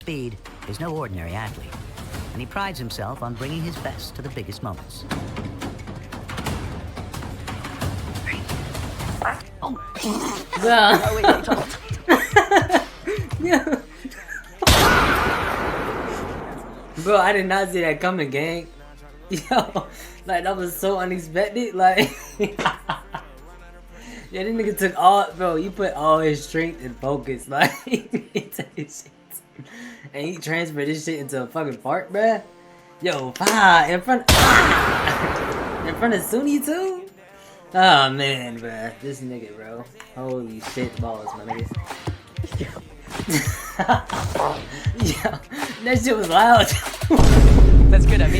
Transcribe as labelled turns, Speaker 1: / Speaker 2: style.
Speaker 1: Speed is no ordinary athlete, and he prides himself on bringing his best to the biggest moments.
Speaker 2: Yeah. Bro, I did not see that coming, gang. Yo, like that was so unexpected. Like, yeah, this nigga took all, bro. You put all his strength and focus, like, into his shit, and he transferred this shit into a fucking fart, bruh. Yo, in front of Sunni too. Oh man, bruh, this nigga, bro. Holy shit balls, my nigga. Yo, that shit was loud.
Speaker 3: That's good. I mean.